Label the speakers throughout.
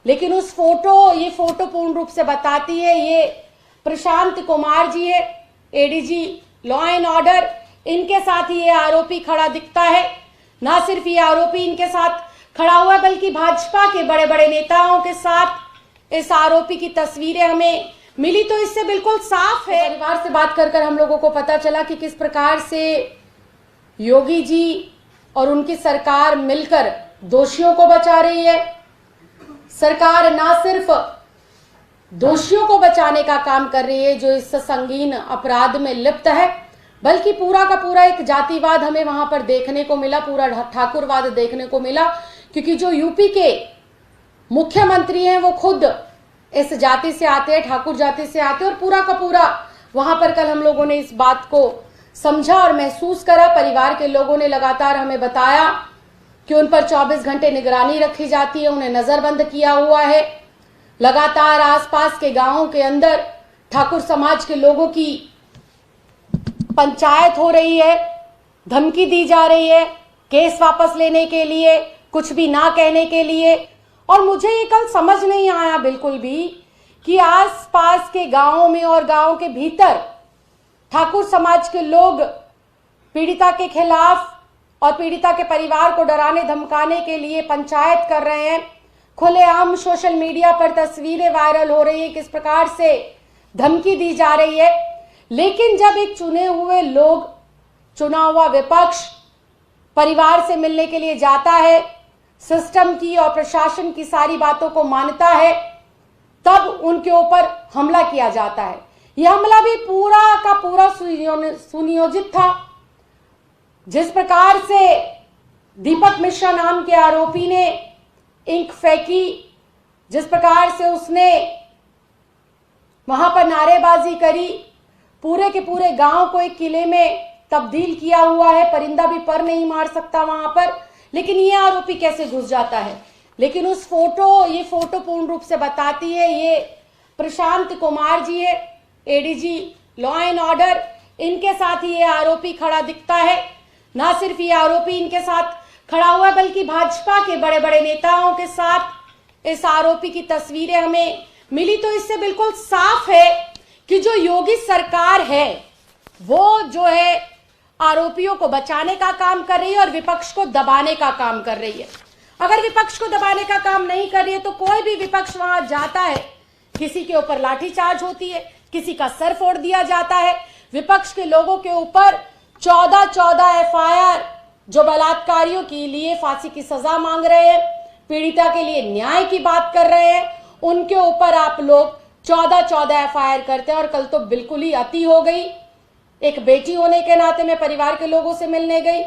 Speaker 1: लेकिन ये फोटो पूर्ण रूप से बताती है ये प्रशांत कुमार जी है, एडीजी लॉ एंड ऑर्डर, इनके साथ ये आरोपी खड़ा दिखता है। ना सिर्फ ये आरोपी इनके साथ खड़ा हुआ है बल्कि भाजपा के बड़े बड़े नेताओं के साथ इस आरोपी की तस्वीरें हमें मिली, तो इससे बिल्कुल साफ है। परिवार से बात कर हम लोगों को पता चला कि किस प्रकार से योगी जी और उनकी सरकार मिलकर दोषियों को बचा रही है। सरकार ना सिर्फ दोषियों को बचाने का काम कर रही है जो इस संगीन अपराध में लिप्त है, बल्कि पूरा का पूरा एक जातिवाद हमें वहां पर देखने को मिला, पूरा ठाकुरवाद देखने को मिला, क्योंकि जो यूपी के मुख्यमंत्री हैं वो खुद इस जाति से आते हैं, ठाकुर जाति से आते हैं, और पूरा का पूरा वहां पर कल हम लोगों ने इस बात को समझा और महसूस करा। परिवार के लोगों ने लगातार हमें बताया कि उन पर 24 घंटे निगरानी रखी जाती है, उन्हें नजरबंद किया हुआ है। लगातार आसपास के गांवों के अंदर ठाकुर समाज के लोगों की पंचायत हो रही है, धमकी दी जा रही है केस वापस लेने के लिए, कुछ भी ना कहने के लिए। और मुझे ये कल समझ नहीं आया बिल्कुल भी कि आसपास के गांवों में और गांव के भीतर ठाकुर समाज के लोग पीड़िता के खिलाफ और पीड़िता के परिवार को डराने धमकाने के लिए पंचायत कर रहे हैं। खुलेआम सोशल मीडिया पर तस्वीरें वायरल हो रही है, किस प्रकार से धमकी दी जा रही है। लेकिन जब एक चुने हुए लोग, चुना हुआ विपक्ष परिवार से मिलने के लिए जाता है, सिस्टम की और प्रशासन की सारी बातों को मानता है, तब उनके ऊपर हमला किया जाता है। यह हमला भी पूरा का पूरा सुनियोजित था। जिस प्रकार से दीपक मिश्रा नाम के आरोपी ने इंक फेंकी, जिस प्रकार से उसने वहां पर नारेबाजी करी, पूरे के पूरे गांव को एक किले में तब्दील किया हुआ है, परिंदा भी पर नहीं मार सकता वहां पर। लेकिन ये आरोपी कैसे घुस जाता है। लेकिन ये फोटो पूर्ण रूप से बताती है ये प्रशांत कुमार जी है, एडीजी लॉ एंड ऑर्डर, इनके साथ ये आरोपी खड़ा दिखता है। ना सिर्फ ये आरोपी इनके साथ खड़ा हुआ है बल्कि भाजपा के बड़े बड़े नेताओं के साथ इस आरोपी की तस्वीरें हमें मिली, तो इससे बिल्कुल साफ है कि जो योगी सरकार है वो जो है आरोपियों को बचाने का काम कर रही है और विपक्ष को दबाने का काम कर रही है। अगर विपक्ष को दबाने का काम नहीं कर रही है तो कोई भी विपक्ष वहां जाता है, किसी के ऊपर लाठीचार्ज होती है, किसी का सर फोड़ दिया जाता है। विपक्ष के लोगों के ऊपर 14 एफआईआर जो बलात्कारियों के लिए फांसी की सजा मांग रहे हैं, पीड़िता के लिए न्याय की बात कर रहे हैं, उनके ऊपर आप लोग 14 एफआईआर करते हैं। और कल तो बिल्कुल ही अति हो गई। एक बेटी होने के नाते मैं परिवार के लोगों से मिलने गई,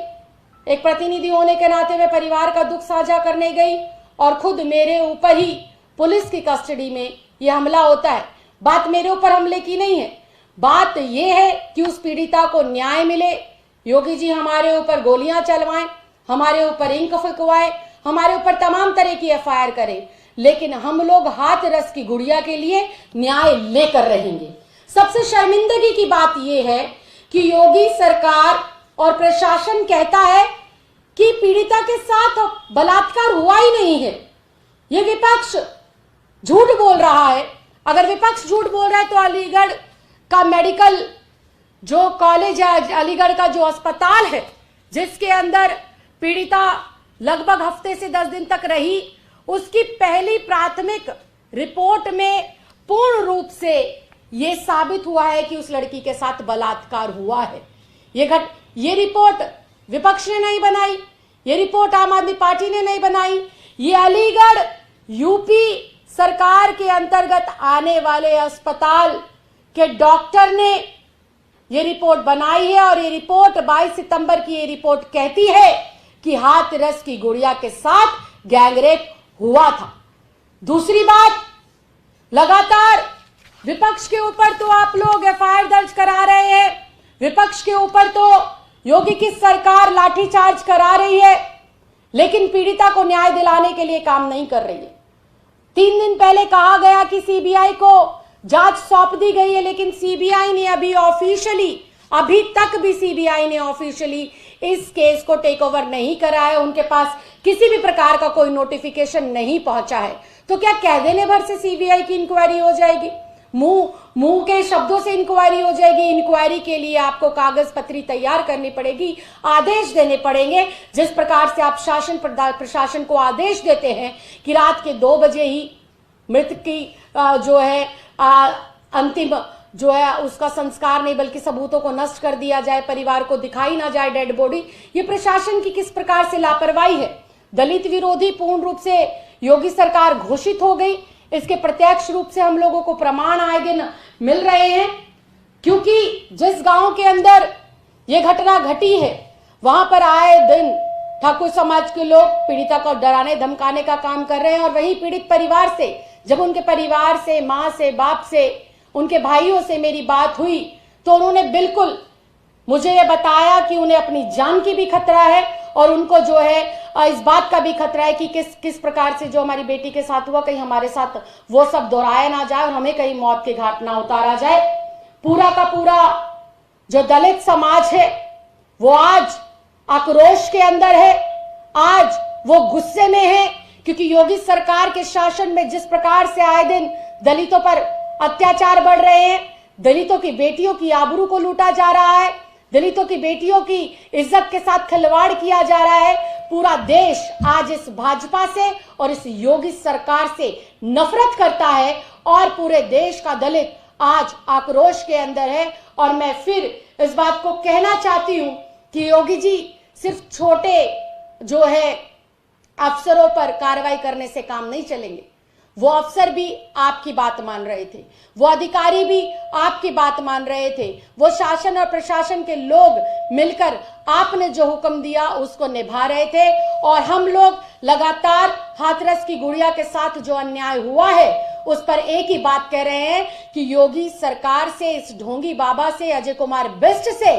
Speaker 1: एक प्रतिनिधि होने के नाते मैं परिवार का दुख साझा करने गई, और खुद मेरे ऊपर ही पुलिस की कस्टडी में यह हमला होता है। बात मेरे ऊपर हमले की नहीं है, बात यह है कि उस पीड़िता को न्याय मिले। योगी जी हमारे ऊपर गोलियां चलवाएं, हमारे ऊपर इंक फुकवाएं, हमारे ऊपर तमाम तरह की एफआईआर करें, लेकिन हम लोग हाथ रस की गुड़िया के लिए न्याय लेकर रहेंगे। सबसे शर्मिंदगी की बात यह है कि योगी सरकार और प्रशासन कहता है कि पीड़िता के साथ बलात्कार हुआ ही नहीं है। यह विपक्ष झूठ बोल रहा है। अगर विपक्ष झूठ बोल रहा है तो अलीगढ़ का मेडिकल जो कॉलेज है, अलीगढ़ का जो अस्पताल है जिसके अंदर पीड़िता लगभग हफ्ते से 10 दिन तक रही, उसकी पहली प्राथमिक रिपोर्ट में पूर्ण रूप से यह साबित हुआ है कि उस लड़की के साथ बलात्कार हुआ है। ये रिपोर्ट विपक्ष ने नहीं बनाई, ये रिपोर्ट आम आदमी पार्टी ने नहीं बनाई, ये अलीगढ़ यूपी सरकार के अंतर्गत आने वाले अस्पताल के डॉक्टर ने ये रिपोर्ट बनाई है। और ये रिपोर्ट 22 सितंबर की ये रिपोर्ट कहती है कि हाथरस की गुड़िया के साथ गैंगरेप हुआ था। दूसरी बात, लगातार विपक्ष के ऊपर तो आप लोग एफआईआर दर्ज करा रहे हैं, विपक्ष के ऊपर तो योगी की सरकार लाठीचार्ज करा रही है, लेकिन पीड़िता को न्याय दिलाने के लिए काम नहीं कर रही है। 3 दिन पहले कहा गया कि सीबीआई को जांच सौंप दी गई है, लेकिन सीबीआई ने अभी तक भी सीबीआई ने ऑफिशियली इस केस को टेक ओवर नहीं करा है। उनके पास किसी भी प्रकार का कोई नोटिफिकेशन नहीं पहुंचा है। तो क्या कह देने भर से सीबीआई की इंक्वायरी हो जाएगी? मुंह के शब्दों से इंक्वायरी हो जाएगी? इंक्वायरी के लिए आपको कागज पत्री तैयार करनी पड़ेगी, आदेश देने पड़ेंगे। जिस प्रकार से आप शासन प्रशासन को आदेश देते हैं कि रात के 2 बजे ही मृतक की जो है अंतिम जो है उसका संस्कार नहीं बल्कि सबूतों को नष्ट कर दिया जाए, परिवार को दिखाई ना जाए डेड बॉडी, ये प्रशासन की किस प्रकार से लापरवाही है। दलित विरोधी पूर्ण रूप से योगी सरकार घोषित हो गई। इसके प्रत्यक्ष रूप से हम लोगों को प्रमाण आए दिन मिल रहे हैं, क्योंकि जिस गांव के अंदर ये घटना घटी है वहां पर आए दिन ठाकुर समाज के लोग पीड़िता को डराने धमकाने का काम कर रहे हैं। और वही पीड़ित परिवार से जब उनके परिवार से, मां से, बाप से, उनके भाइयों से मेरी बात हुई तो उन्होंने बिल्कुल मुझे ये बताया कि उन्हें अपनी जान की भी खतरा है और उनको जो है इस बात का भी खतरा है कि किस प्रकार से जो हमारी बेटी के साथ हुआ कहीं हमारे साथ वो सब दोहराया ना जाए और हमें कहीं मौत के घाट ना उतारा जाए। पूरा का पूरा जो दलित समाज है वो आज आक्रोश के अंदर है, आज वो गुस्से में है, क्योंकि योगी सरकार के शासन में जिस प्रकार से आए दिन दलितों पर अत्याचार बढ़ रहे हैं, दलितों की बेटियों की आबरू को लूटा जा रहा है, दलितों की बेटियों की इज्जत के साथ खिलवाड़ किया जा रहा है। पूरा देश आज इस भाजपा से और इस योगी सरकार से नफरत करता है और पूरे देश का दलित आज आक्रोश के अंदर है। और मैं फिर इस बात को कहना चाहती हूं कि योगी जी सिर्फ छोटे जो है अफसरों पर कार्रवाई करने से काम नहीं चलेंगे। वो अफसर भी आपकी बात मान रहे थे, वो अधिकारी भी आपकी बात मान रहे थे, वो शासन और प्रशासन के लोग मिलकर आपने जो हुक्म दिया उसको निभा रहे थे। और हम लोग लगातार हाथरस की गुड़िया के साथ जो अन्याय हुआ है उस पर एक ही बात कह रहे हैं कि योगी सरकार से, इस ढोंगी बाबा से, अजय कुमार बिष्ट से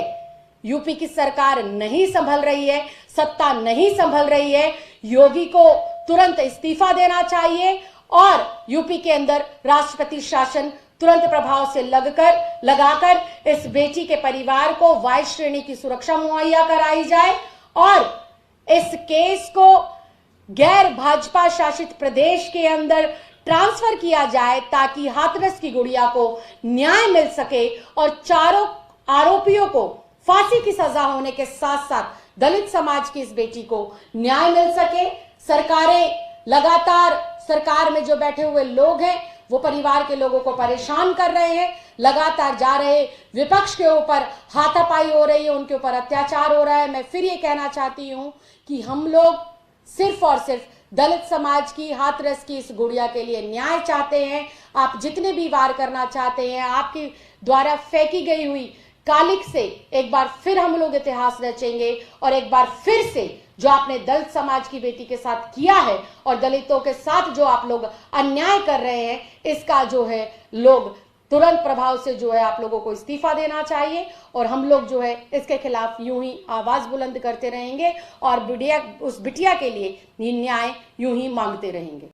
Speaker 1: यूपी की सरकार नहीं संभल रही है, सत्ता नहीं संभल रही है। योगी को तुरंत इस्तीफा देना चाहिए और यूपी के अंदर राष्ट्रपति शासन तुरंत प्रभाव से लगाकर इस बेटी के परिवार को वाई श्रेणी की सुरक्षा मुहैया कराई जाए और इस केस को गैर भाजपा शासित प्रदेश के अंदर ट्रांसफर किया जाए ताकि हाथरस की गुड़िया को न्याय मिल सके और चारों आरोपियों को फांसी की सजा होने के साथ साथ दलित समाज की इस बेटी को न्याय मिल सके। सरकारें लगातार, सरकार में जो बैठे हुए लोग हैं वो परिवार के लोगों को परेशान कर रहे हैं, लगातार जा रहे विपक्ष के ऊपर हाथापाई हो रही है, उनके ऊपर अत्याचार हो रहा है। मैं फिर ये कहना चाहती हूं कि हम लोग सिर्फ और सिर्फ दलित समाज की, हाथरस की इस गुड़िया के लिए न्याय चाहते हैं। आप जितने भी वार करना चाहते हैं, आपके द्वारा फेंकी गई हुई कालिक से एक बार फिर हम लोग इतिहास रचेंगे और एक बार फिर से जो आपने दलित समाज की बेटी के साथ किया है और दलितों के साथ जो आप लोग अन्याय कर रहे हैं, इसका जो है लोग तुरंत प्रभाव से जो है आप लोगों को इस्तीफा देना चाहिए। और हम लोग जो है इसके खिलाफ यूं ही आवाज बुलंद करते रहेंगे और उस बिटिया के लिए न्याय यूं ही मांगते रहेंगे।